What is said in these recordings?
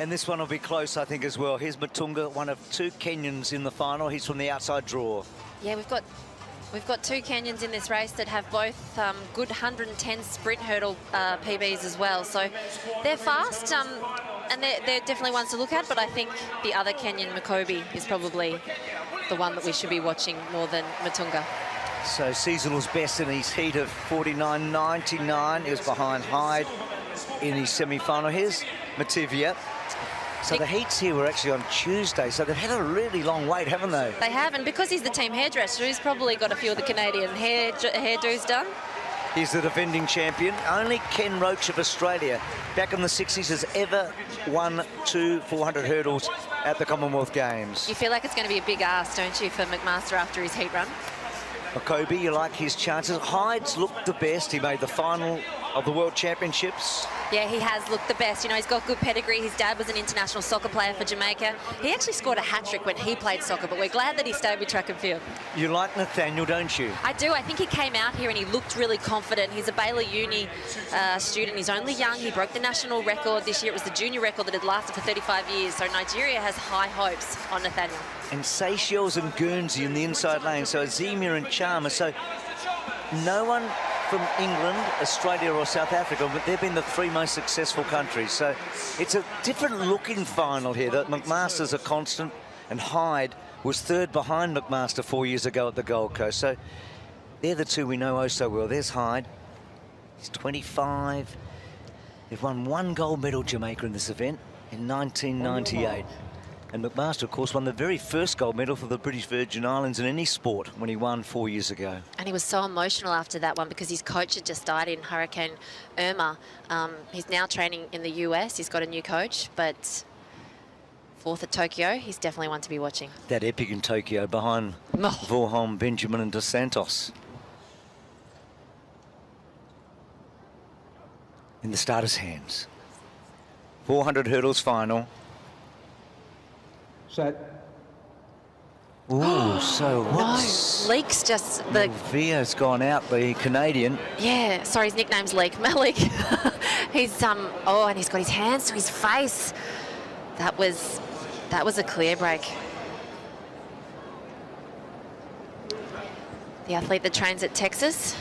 And this one will be close, I think, as well. Here's Matunga, one of two Kenyans in the final. He's from the outside draw. Yeah, we've got two Kenyans in this race that have both good 110 sprint hurdle PBs as well. So they're fast, and they're definitely ones to look at. But I think the other Kenyan, Makobi, is probably the one that we should be watching more than Matunga. So seasonal's best in his heat of 49.99. He was behind Hyde in his semi-final. Here's Mativia. So the heats here were actually on Tuesday, so they've had a really long wait, haven't they? They have, and because he's the team hairdresser, he's probably got a few of the Canadian hairdos done. He's the defending champion. Only Ken Roach of Australia, back in the 60s, has ever won 2 400 hurdles at the Commonwealth Games. You feel like it's going to be a big ask, don't you, for McMaster after his heat run? Makobi, you like his chances. Hyde's looked the best. He made the final of the World Championships. Yeah, he has looked the best. You know, he's got good pedigree. His dad was an international soccer player for Jamaica. He actually scored a hat-trick when he played soccer, but we're glad that he stayed with track and field. You like Nathaniel, don't you? I do. I think he came out here and he looked really confident. He's a Baylor Uni student. He's only young. He broke the national record this year. It was the junior record that had lasted for 35 years. So Nigeria has high hopes on Nathaniel. And Seychelles and Guernsey in the inside lane. So Azemia and Chalmers. So no one from England, Australia or South Africa, but they've been the three most successful countries. So it's a different looking final here. That McMaster's a constant, and Hyde was third behind McMaster 4 years ago at the Gold Coast. So they're the two we know oh so well. There's Hyde. He's 25. They've won 1 gold medal, Jamaica, in this event in 1998. And McMaster, of course, won the very first gold medal for the British Virgin Islands in any sport when he won 4 years ago. And he was so emotional after that one because his coach had just died in Hurricane Irma. He's now training in the US. He's got a new coach, but fourth at Tokyo, he's definitely one to be watching. That epic in Tokyo behind Vorholm, Benjamin and Dos Santos. In the starter's hands. 400 hurdles final. Set. Ooh, so what's... No, Leek's just... the Via's gone out, the Canadian. Yeah, sorry, his nickname's Leek. Malik. He's, oh, and he's got his hands to his face. That was a clear break. The athlete that trains at Texas.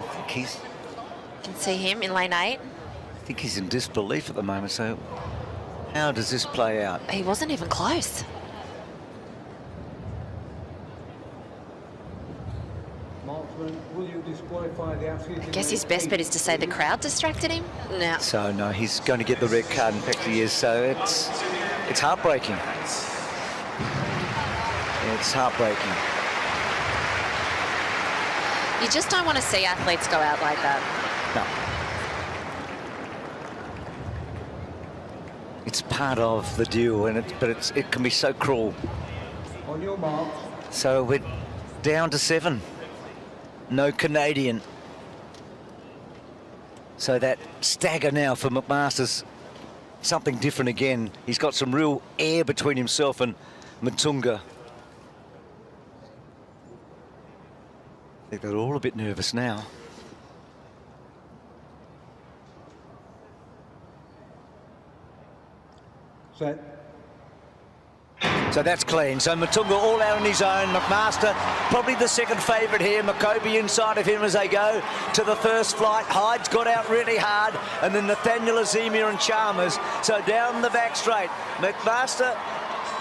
I think he's... You can see him in lane 8. I think he's in disbelief at the moment, so... How does this play out? He wasn't even close. Marksman, will you disqualify the athlete? I guess his best bet is to say the crowd distracted him. No. So, no, he's going to get the red card. In fact, he is. So it's heartbreaking. It's heartbreaking. You just don't want to see athletes go out like that. No. It's part of the deal, but it can be so cruel. On your mark. So we're down to 7. No Canadian. So that stagger now for McMaster's something different again. He's got some real air between himself and Matunga. I think they're all a bit nervous now. Set. So that's clean. So Matunga all out on his own. McMaster probably the second favourite here. Makobi inside of him as they go to the first flight. Hyde's got out really hard. And then Nathaniel, Azemia and Chalmers. So down the back straight. McMaster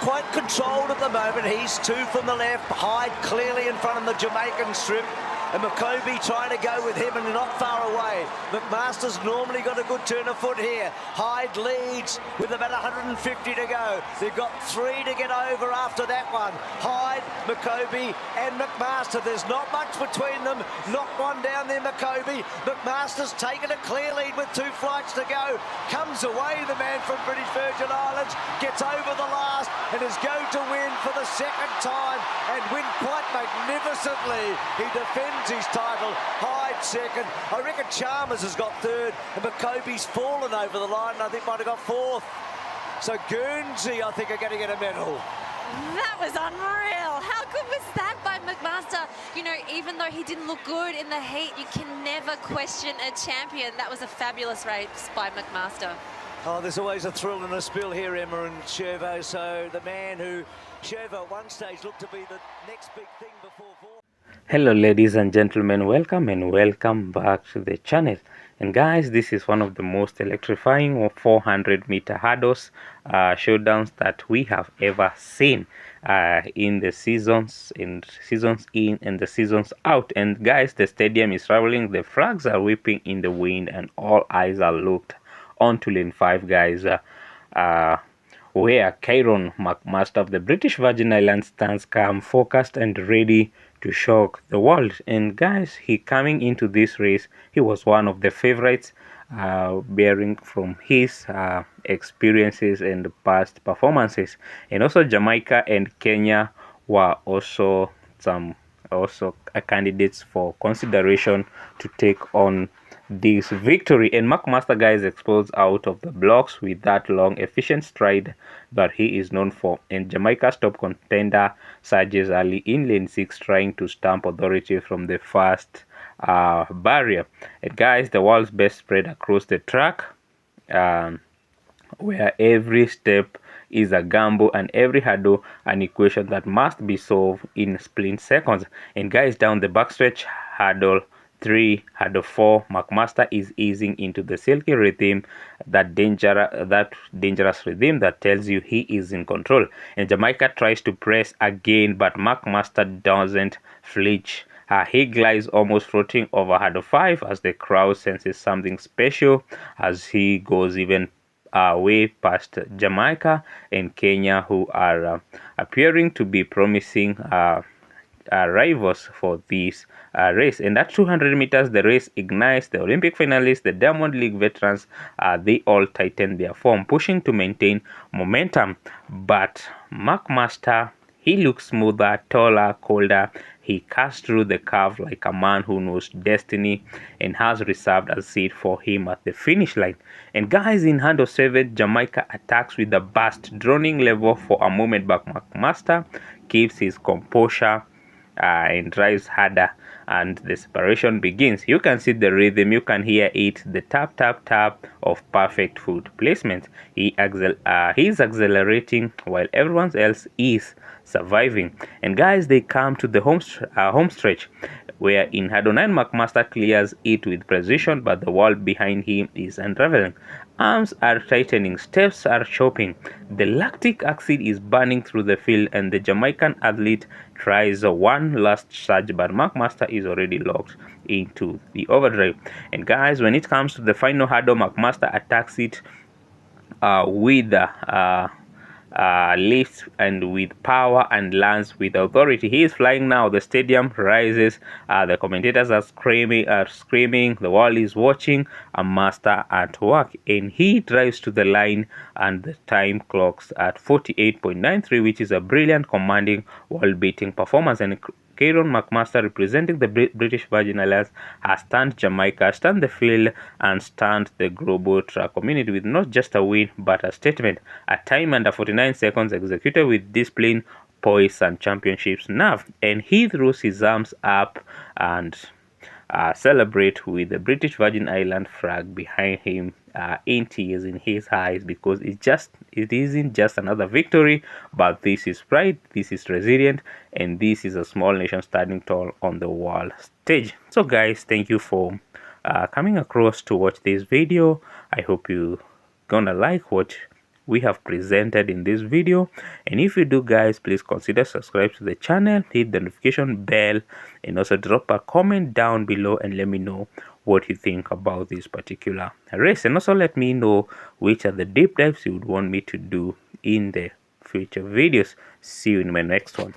quite controlled at the moment. He's 2 from the left. Hyde clearly in front of the Jamaican strip. And Makobi trying to go with him and not far away. McMaster's normally got a good turn of foot here. Hyde leads with about 150 to go. They've got 3 to get over after that one. Hyde, Makobi and McMaster. There's not much between them. Knock one down there, Makobi. McMaster's taken a clear lead with 2 flights to go. Comes away the man from British Virgin Islands. Gets over the last and is going to win for the second time and win quite magnificently. He defends his title. Hyde second. I reckon Chalmers has got 3rd and Makobi's fallen over the line and I think might have got 4th. So Guernsey, I think, are going to get a medal. That was unreal. How good was that by McMaster? You know, even though he didn't look good in the heat, you can never question a champion. That was a fabulous race by McMaster. Oh, there's always a thrill and a spill here, Emma and Shervo. So the man who Shervo at one stage looked to be the next big thing before Vaughan. Hello ladies and gentlemen, welcome back to the channel. And guys, this is one of the most electrifying 400-meter hurdles showdowns that we have ever seen in the seasons in and the seasons out. And guys, the stadium is traveling, the flags are whipping in the wind, and all eyes are looked onto lane 5, guys, where Kieron McMaster of the British Virgin Islands stands calm, focused and ready to shock the world. And guys, he coming into this race, he was one of the favorites, bearing from his experiences and past performances. And also Jamaica and Kenya were also candidates for consideration to take on this victory. And McMaster, guys, exposed out of the blocks with that long efficient stride that he is known for. And Jamaica's top contender surges early in lane 6, trying to stamp authority from the first barrier. And guys, the world's best spread across the track, where every step is a gamble and every hurdle an equation that must be solved in split seconds. And guys, down the backstretch, hurdle 3, hurdle 4, McMaster is easing into the silky rhythm, that dangerous rhythm that tells you he is in control. And Jamaica tries to press again, but McMaster doesn't flinch. He glides, almost floating over hurdle 5 as the crowd senses something special as he goes even way past Jamaica and Kenya, who are appearing to be promising rivals for this race. And at 200 meters, the race ignites. The Olympic finalists, the Diamond League veterans, they all tighten their form, pushing to maintain momentum. But McMaster, he looks smoother, taller, colder. He cuts through the curve like a man who knows destiny and has reserved a seat for him at the finish line. And guys, in hurdle 7, Jamaica attacks with a burst, droning level for a moment, but McMaster keeps his composure and drives harder, and the separation begins. You can see the rhythm, you can hear it, the tap tap tap of perfect foot placement. He is accelerating while everyone else is surviving. And guys, they come to the home stretch, where in hurdle 9 McMaster clears it with precision, but the wall behind him is unraveling. Arms are tightening, steps are chopping, the lactic acid is burning through the field, and the Jamaican athlete tries one last surge, but McMaster is already locked into the overdrive. And guys, when it comes to the final hurdle, McMaster attacks it with lifts and with power and lands with authority. He is flying now. The stadium rises. The commentators are screaming. The world is watching a master at work, and he drives to the line, and the time clocks at 48.93, which is a brilliant, commanding, world-beating performance. And Kieron McMaster, representing the British Virgin Islands, has stunned Jamaica, stunned the field, and stunned the global track community with not just a win but a statement. A time under 49 seconds, executed with discipline, poise, and championship's nerve. And he throws his arms up and celebrate with the British Virgin Island flag behind him, in tears in his eyes, because it isn't just another victory, but this is pride, this is resilient, and this is a small nation standing tall on the world stage. So guys, thank you for coming across to watch this video. I hope you gonna like what we have presented in this video, and if you do, guys, please consider subscribe to the channel, hit the notification bell, and also drop a comment down below and let me know what you think about this particular race. And also let me know which are the deep dives you would want me to do in the future videos. See you in my next one.